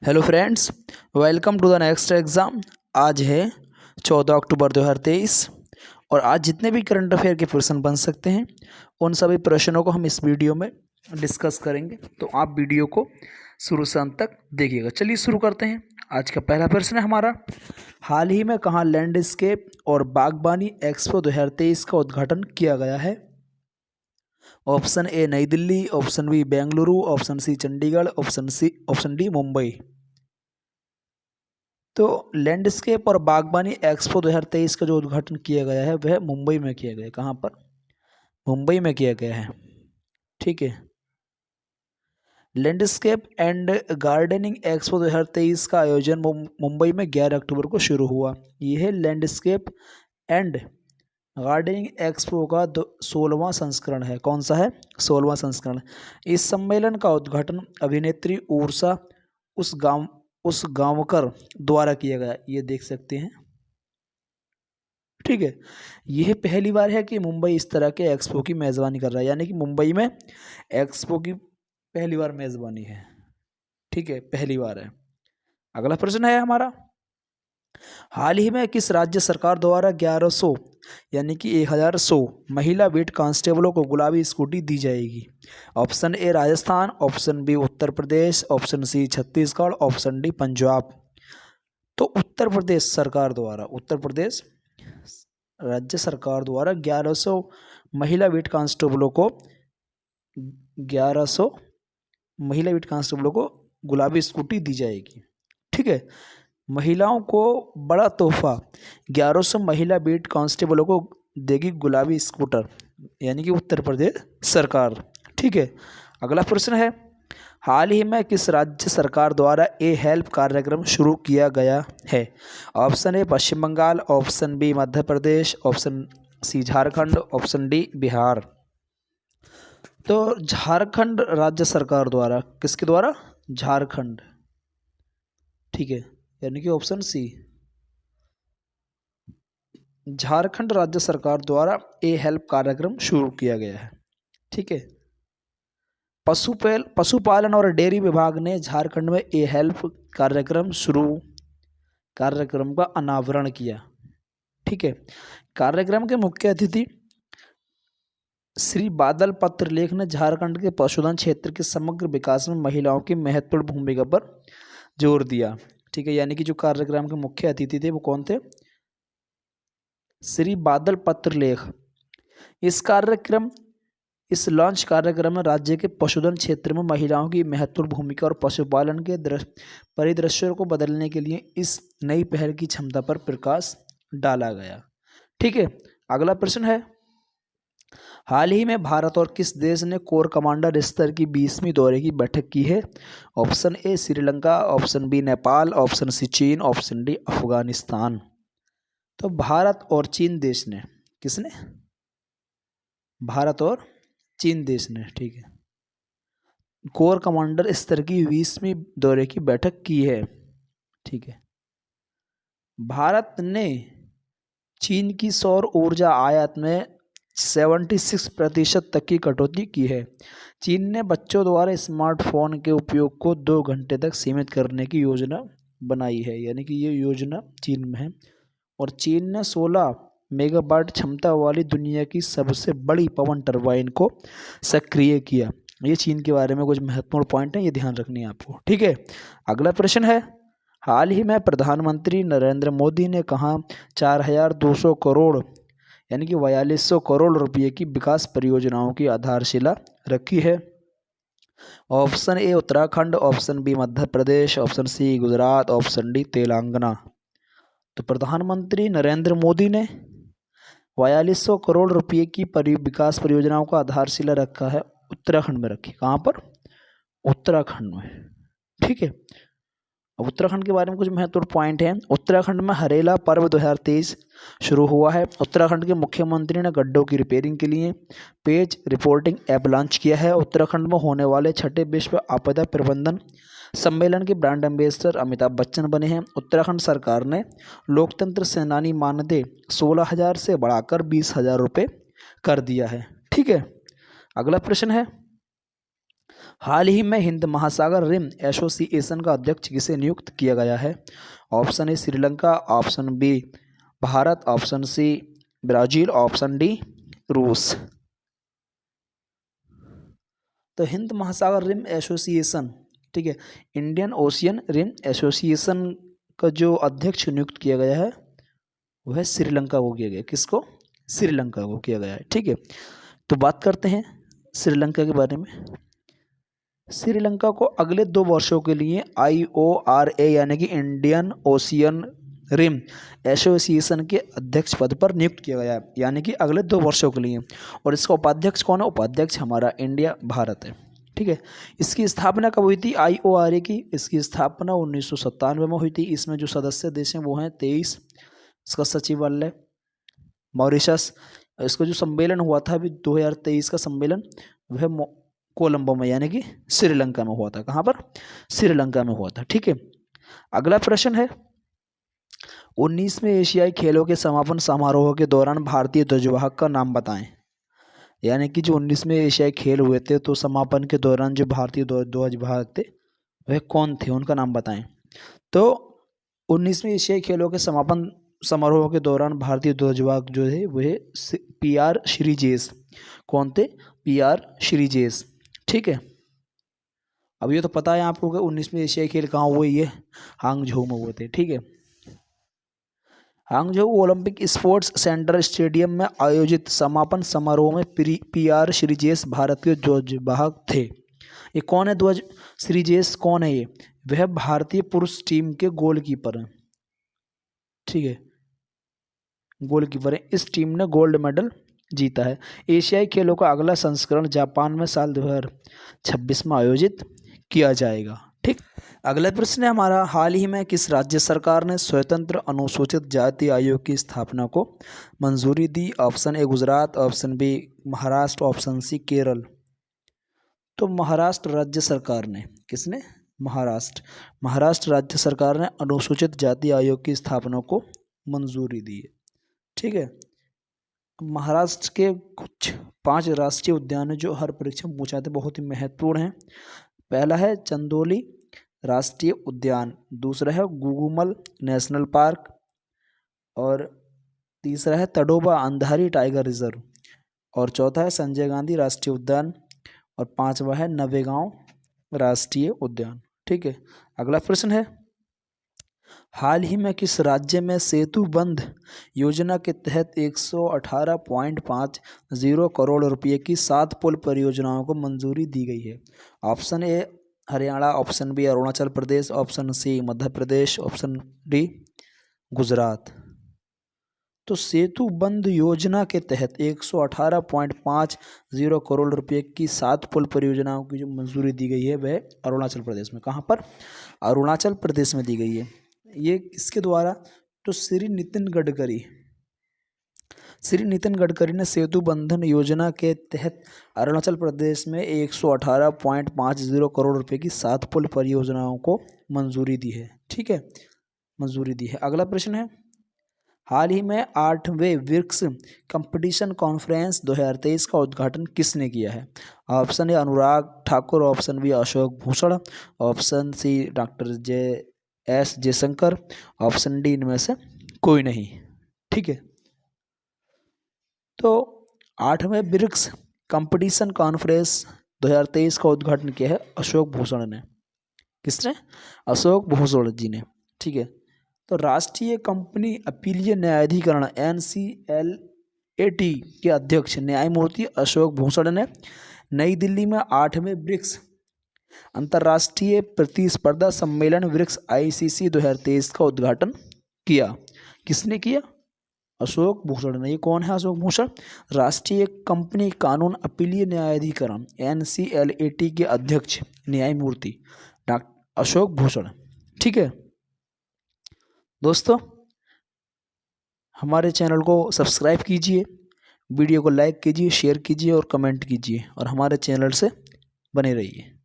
Hello friends, welcome to the next exam. आज है 14 अक्टूबर 2023 और आज जितने भी करंट अफेयर के प्रश्न बन सकते हैं उन सभी प्रश्नों को हम इस वीडियो में डिस्कस करेंगे। तो आप वीडियो को शुरू से अंत तक देखिएगा। चलिए शुरू करते हैं। आज का पहला प्रश्न है हमारा, हाल ही में कहाँ लैंडस्केप और बागबानी एक्सपो 2023 का उद्घाटन किया गया है? Option A Nai Delhi, option B Bengaluru, option C Chandigarh, option D Mumbai. तो लैंडस्केप और बागबानी एक्सपो 2023 का जो उद्घाटन किया गया है वह मुंबई में किया गया है। कहाँ पर? मुंबई में किया गया है। ठीक है। लैंडस्केप एंड गार्डनिंग एक्सपो 2023 का आयोजन मुंबई में 11 अक्टूबर को शुरू हुआ। यह लैंडस्केप एंड गार्डनिंग एक्सपो का 16वां संस्करण है। कौन सा है? 16वां संस्करण। इस सम्मेलन का उद्घाटन अभिनेत्री उर्सा उस गांवकर द्वारा किया गया। ये देख सकते हैं। ठीक है। यह पहली बार है कि मुंबई इस तरह के एक्सपो की मेज़बानी कर रहा है, यानी कि मुंबई में एक्सपो की पहली बार मेज़बानी है। ठीक है, पहली बार है। अगला प्रश्न है हमारा, हाल ही में किस राज्य सरकार द्वारा 1100 यानी कि 1100 महिला बीट कांस्टेबलों को गुलाबी स्कूटी दी जाएगी? Option A Rajasthan, option B Uttar Pradesh, option C Chhattisgarh, option D Punjab. तो उत्तर प्रदेश सरकार द्वारा, उत्तर प्रदेश राज्य सरकार द्वारा 1100 महिला बीट कांस्टेबलों को 1100 महिला बीट कांस्टेबलों को गुलाबी स्कूटी दी जाएगी। ठीक है। महिलाओं को बड़ा तोहफा, 1100 महिला बीट कांस्टेबलों को देगी गुलाबी स्कूटर, यानी कि उत्तर प्रदेश सरकार। ठीक है। अगला प्रश्न है, हाल ही में किस राज्य सरकार द्वारा ए हेल्प कार्यक्रम शुरू किया गया है? Option A Paschim Bengal, option B Madhya Pradesh, option C Jharkhand, option D Bihar. तो झारखंड राज्य सरकार द्वारा, किसके द्वारा? झारखंड। ठीक है, यानी कि ऑप्शन सी झारखंड राज्य सरकार द्वारा ए हेल्प कार्यक्रम शुरू किया गया है। ठीक है। पशुपालन और डेयरी विभाग ने झारखंड में ए हेल्प कार्यक्रम का अनावरण किया। ठीक है। कार्यक्रम के मुख्य अतिथि श्री बादल पत्रलेख ने झारखंड के पशुधन क्षेत्र के समग्र विकास में महिलाओं की महत्वपूर्ण भूमिका पर जोर दिया। ठीक है, यानी कि जो कार्यक्रम के मुख्य अतिथि थे वो कौन थे? श्री बादल पत्रलेख। इस लॉन्च कार्यक्रम में राज्य के पशुधन क्षेत्र में महिलाओं की महत्वपूर्ण भूमिका और पशुपालन के परिदृश्यों को बदलने के लिए इस नई पहल की क्षमता पर प्रकाश डाला गया। ठीक है। अगला प्रश्न है, हाल ही में भारत और किस देश ने कोर कमांडर स्तर की 20वीं दौरे की बैठक की है? Option A Sri Lanka, option B Nepal, option C Cheen, option D Afghanistan. तो भारत और चीन देश ने, किसने? भारत और चीन देश ने, ठीक है, कोर कमांडर स्तर की 20वीं दौरे की बैठक की है। ठीक है। भारत ने चीन की सौर ऊर्जा आयात में 76% तक की कटौती की है। चीन ने बच्चों द्वारा स्मार्टफोन के उपयोग को 2 घंटे तक सीमित करने की योजना बनाई है, यानी कि ये योजना चीन में है। और चीन ने 16 मेगावाट क्षमता वाली दुनिया की सबसे बड़ी पवन टरबाइन को सक्रिय किया। ये चीन के बारे में कुछ महत्वपूर्ण पॉइंट हैं, ये ध्यान रखनी है आपको। ठीक है। अगला प्रश्न है, हाल ही में प्रधानमंत्री नरेंद्र मोदी ने कहा 4200 करोड़ यानी कि 4200 करोड़ रुपये की विकास परियोजनाओं की आधारशिला रखी है? Option A Uttarakhand, option B Madhya Pradesh, option C Gujarat, option D Telangana. तो प्रधानमंत्री नरेंद्र मोदी ने 4200 करोड़ रुपये की विकास परियोजनाओं का आधारशिला रखा है, उत्तराखंड में रखी। कहाँ पर? उत्तराखंड में। ठीक है। अब उत्तराखंड के बारे में कुछ महत्वपूर्ण पॉइंट हैं। उत्तराखंड में हरेला पर्व 2023 शुरू हुआ है। उत्तराखंड के मुख्यमंत्री ने गड्ढों की रिपेयरिंग के लिए पेज रिपोर्टिंग ऐप लॉन्च किया है। उत्तराखंड में होने वाले 6ठे विश्व आपदा प्रबंधन सम्मेलन के ब्रांड एम्बेसडर अमिताभ बच्चन बने हैं। उत्तराखंड सरकार ने लोकतंत्र सेनानी मानदेय 16,000 से बढ़ाकर 20,000 रुपये कर दिया है। ठीक है। अगला प्रश्न है, हाल ही में हिंद महासागर रिम एसोसिएशन का अध्यक्ष किसे नियुक्त किया गया है? Option A Sri Lanka, option B Bharat, option C Brazil, option D Roos. तो हिंद महासागर रिम एसोसिएशन, ठीक है, इंडियन ओशियन रिम एसोसिएशन का जो अध्यक्ष नियुक्त किया गया है वह श्रीलंका को किया गया। किसको? श्रीलंका को किया गया है। ठीक है, तो बात करते हैं श्रीलंका के बारे में। श्रीलंका को अगले 2 वर्षों के लिए IORA यानी कि इंडियन ओशियन रिम एसोसिएशन के अध्यक्ष पद पर नियुक्त किया गया है, यानी कि अगले 2 वर्षों के लिए। और इसका उपाध्यक्ष कौन है? उपाध्यक्ष हमारा इंडिया, भारत है। ठीक है, इसकी स्थापना कब हुई थी IORA की? इसकी स्थापना 1997 में हुई थी। इसमें जो सदस्य देश हैं वो हैं 23। इसका सचिवालय मॉरिशस। इसका जो सम्मेलन हुआ था अभी 2023 का सम्मेलन, वह कोलंबो में यानी कि श्रीलंका में हुआ था। कहाँ पर? श्रीलंका में हुआ था। ठीक है, अगला प्रश्न है 19वें एशियाई खेलों के समापन समारोह के दौरान भारतीय ध्वजवाहक का नाम बताएं। यानी कि जो 19वें एशियाई खेल हुए थे तो समापन के दौरान जो भारतीय ध्वजवाहक थे वह कौन थे, उनका नाम बताएं। तो 19वें एशियाई खेलों के समापन समारोह के दौरान भारतीय ध्वजवाहक जो है वह PR श्रीजेश। कौन थे? PR श्रीजेश। ठीक है, अब ये तो पता है आपको कि 19वें एशियाई खेल कहाँ हुए? ये हांगझोउ में हुए थे। ठीक है, Hangzhou Olympic sports centre stadium में आयोजित समापन समारोह में PR श्रीजेश भारतीय ध्वजवाहक थे। ये कौन है? ध्वज श्रीजेश कौन है? ये वह भारतीय पुरुष टीम के गोलकीपर हैं। ठीक है, गोलकीपर है। इस टीम ने गोल्ड मेडल जीता है। एशियाई खेलों का अगला संस्करण जापान में साल 2026 में आयोजित किया जाएगा। ठीक, अगला प्रश्न है हमारा, हाल ही में किस राज्य सरकार ने स्वतंत्र अनुसूचित जाति आयोग की स्थापना को मंजूरी दी? Option A Gujarat, option B Maharashtra, option C Kerala. तो महाराष्ट्र राज्य सरकार ने, किसने? महाराष्ट्र राज्य सरकार ने अनुसूचित जाति आयोग की स्थापना को मंजूरी दी है। ठीक है, महाराष्ट्र के कुछ 5 राष्ट्रीय उद्यान हैं जो हर परीक्षा में पूछा जाते, बहुत ही महत्वपूर्ण हैं। पहला है चंदोली राष्ट्रीय उद्यान, दूसरा है गुगुमल नेशनल पार्क, और तीसरा है तडोबा अंधारी टाइगर रिजर्व, और चौथा है संजय गांधी राष्ट्रीय उद्यान, और 5वां है नवेगांव राष्ट्रीय उद्यान। ठीक है, अगला प्रश्न है, हाल ही में किस राज्य में सेतु बंध योजना के तहत 118.50 करोड़ रुपए की 7 पुल परियोजनाओं को मंजूरी दी गई है? Option A Haryana, option B Arunachal Pradesh, option C Madhya Pradesh, option D Gujarat. तो सेतु बंध योजना के तहत 118.50 करोड़ रुपए की 7 पुल परियोजनाओं की जो मंजूरी दी गई है वह अरुणाचल प्रदेश में। कहाँ पर? अरुणाचल प्रदेश में दी गई है। ये किसके द्वारा? तो श्री नितिन गडकरी ने सेतु बंधन योजना के तहत अरुणाचल प्रदेश में 118.50 करोड़ रुपए की 7 पुल परियोजनाओं को मंजूरी दी है। ठीक है, मंजूरी दी है। अगला प्रश्न है, हाल ही में 8वें ब्रिक्स कंपटीशन कॉन्फ्रेंस 2023 का उद्घाटन किसने किया है? Option A Anurag Thakur, option B Ashok Bhushan, option C doctor S Jaishankar, option D इनमें से कोई नहीं। ठीक है, तो 8वें ब्रिक्स कंपटीशन कॉन्फ्रेंस 2023 का उद्घाटन किया है अशोक भूषण ने। किसने? अशोक भूषण जी ने। ठीक है, तो राष्ट्रीय कंपनी अपीलीय न्यायाधिकरण NCLAT के अध्यक्ष न्यायमूर्ति अशोक भूषण ने नई दिल्ली में 8वें ब्रिक्स अंतर्राष्ट्रीय प्रतिस्पर्धा सम्मेलन ब्रिक्स ICC 2023 का उद्घाटन किया। किसने किया? अशोक भूषण ने। ये कौन है अशोक भूषण? राष्ट्रीय कंपनी कानून अपीलीय न्यायाधिकरण NCLAT के अध्यक्ष न्यायमूर्ति डॉक्टर अशोक भूषण। ठीक है दोस्तों, हमारे चैनल को सब्सक्राइब कीजिए, वीडियो को लाइक कीजिए, शेयर कीजिए और कमेंट कीजिए, और हमारे चैनल से बने रहिए।